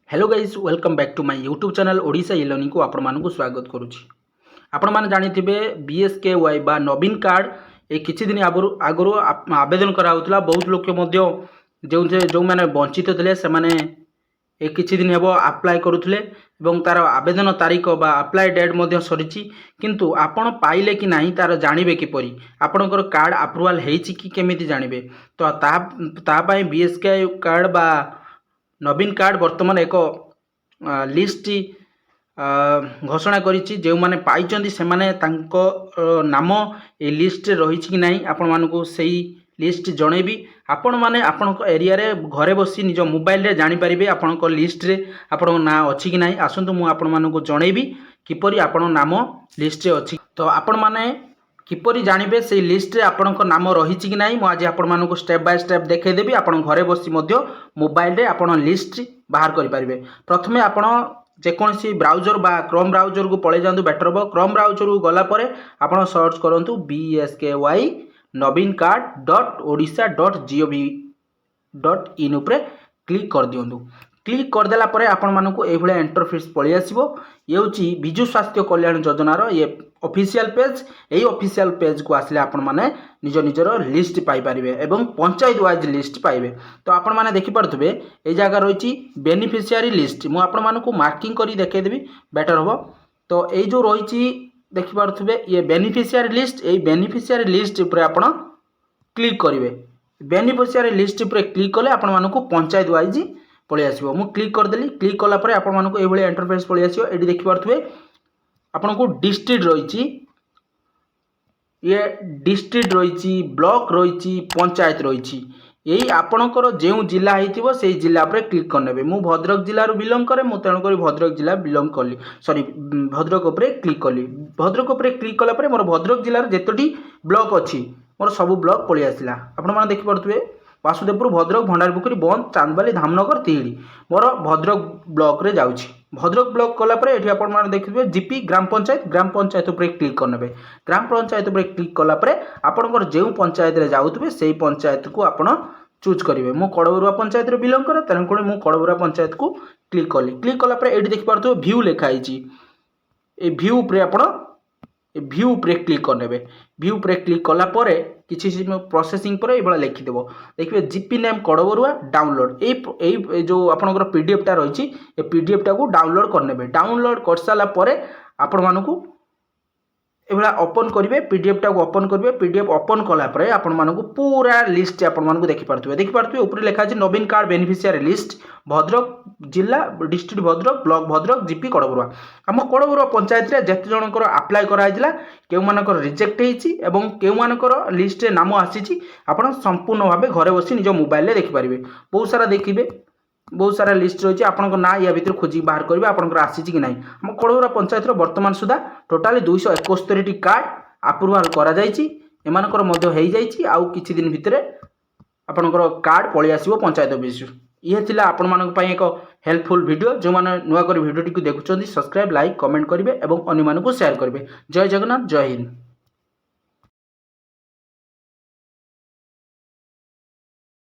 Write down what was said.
Hello guys welcome back to my YouTube channel Odisha e learning को आपण मानक स्वागत करुच्ची। आपण मैंने जानिथिबे BSKY बा नवीन कार्ड ए किछि दिन आगु आवेदन कराउतला। बहुत लोक जो मैंने वंचित थे से माने ए किछि दिन हेबो अप्लाई करुथले एवं तार आवेदन तारीख बा अप्लाई डेट मध्य सरीची, किंतु आपण पाइले कि नाही तार जानिबे किपरि आपणकर कार्ड अप्रूवल हेछि कि केमिति जानिबे। तो ता पई BSKY कार्ड बा नवीन कार्ड बर्तमान एक लिस्ट घोषणा करिछि। जो माने पाइचंदी से माने तांको नाम ए लिस्ट रही कि नहीं आपण मानकु सेही लिस्ट जनइबी। आपण माने आपण एरिया रे घरे बसी निज मोबाइल रे जानि परिबे आपण को लिस्ट रे आपण ना अछि कि नहीं। आसंतु मु आपण मानकु जनइबी किपरि आपण नाम लिस्ट रे अछि। तो आपण माने किपरि जानिबे से लिस्ट रे आपण को नाम रही कि नहीं मु आज आपण मानकु स्टेप बाय स्टेप देखै देबी। आपण घरे बसी मध्य मोबाइल रे आपण लिस्ट बाहर करि परिबे। प्रथमे आपण जेकोसी ब्राउजर बा क्रोम ब्राउजर को पळे जांतु बेटर हो। क्रोम ब्राउजर को गला परे आपण सर्च करंतु BSKY नवीन कार्ड .odisha.gov.in उपरे क्लिक कर दियंतु। क्लिक कर देला परे आपण मानकु ए भले इंटरफेस पळि आसीबो। ये होची बिजु स्वास्थ्य कल्याण योजनार ये ऑफिशियल पेज। एई ऑफिशियल पेज को आसले आपण माने निज निजर लिस्ट पाई परिबे एवं पंचायत वाइज लिस्ट पाइबे। तो आपण माने देखि परथबे ए जगह रहिची बेनिफिशियरी लिस्ट। मु आपण मानकु मार्किंग करी देखे देबी बेटर हो। तो ए जो रहिची देखि परथबे ये बेनिफिशियरी लिस्ट। ए बेनिफिशियरी लिस्ट ऊपर आपण क्लिक करिवे। बेनिफिशियरी लिस्ट ऊपर क्लिक कले आपण मानकु पंचायत वाइज पळि आसीबो। मु क्लिक कर देली। क्लिक कला परे आपण मानकु ए भले इंटरफेस पळि आसीबो। एडी देखि परथबे आपण को डिस्ट्रिक्ट रहिची, ये डिस्ट्रिक्ट रही, ब्लॉक रही, पंचायत रही। यही आपणकर जो जिला होइथिबो से जिला पर क्लिक करने। मु भद्रक जिलूर बिलंग करे, मु तेणुक भद्रक जिला बिलंग कली सॉरी भद्रक उपरे क्लिक कली। भद्रक उपरे क्लिक कला परे मोर भद्रक जिलार जेतोटी ब्लॉक अच्छी मोर सब ब्लॉक पळि आसिला। आपण माने देखि परथबे वासुदेवपुर, भद्रक, भंडारपुखुरी, बंद, चांदबाली, धामनगर, तिहिड़ी मोर भद्रक ब्लॉक रे जाउछि। भद्रक ब्लॉक कला परे एठी आपण माने देखिबे जीपी ग्राम पंचायत उपरे क्लिक करनेबे। ग्राम पंचायत उपरे क्लिक कला परे आपणकर जेउ पंचायत रे जाउतबे सेही पंचायत को आपण चूज करिवे। मु कड़बरुआ पंचायत रे बिलंग करे, तेणुकरी मु कड़बरुआ पंचायत को क्लिक कली। क्लिक कला परे एठी देखि पारथबे व्यू लेखा आइछि। ए व्यू उपरे आपण व्यू उपरे क्लिक करनेबे। व्यू उपरे क्लिक कला परे किछि प्रोसेसिंग पर ये लिखि देबो। देखिए जीपी नेम कड़बरुआ डाउनलोड ए जो आपनकर पीडीएफ टा रही ए पीडीएफ टा को डाउनलोड करनेबे। डाउनलोड कर साला परे आपण मानकु एभला ओपन करिवे। पीडीएफ टा को ओपन करिवे। पीडीएफ ओपन कला परे आपण मानकु पूरा लिस्ट आपण मानकु देखि पारथुवे ऊपर लिखा अछि नवीन कार्ड बेनिफिशियरी लिस्ट भद्रक जिला district Bhadrak block Bhadrak GP Kadabarua. आम कड़बरुआ पंचायत रे जेते जनकर अप्लाई कराइला केउ मानकर रिजेक्ट हेछि एवं केउ मानकर लिस्ट रे नाम आसीछि आपण संपूर्ण भाबे घरे बसी निज मोबाइल रे देखि पारिबे। बहुत सारा देखिबे, बहुत सारा लिस्ट रही आपन ना या भितर खोजी बाहर करेंगे आपंकर आसी कि ना। आम कड़बरुआ पंचायत वर्तमान सुधा टोटाली 271 कार्ड अप्रूवाल करा जायछि। एमानकर मध्य हो जायछि आउ किछि दिन भितर आपनकर कार्ड पळि आसीबो पंचायत ऑफिस। ये थिला आपण मानक पई एक हेल्पफुल वीडियो। जो माने नुआ कर वीडियो टी को देखुछन्ती सब्सक्राइब लाइक कमेंट करिवे एवं अन्य मानकु शेयर करिवे। जय जगन्नाथ, जय हिंद।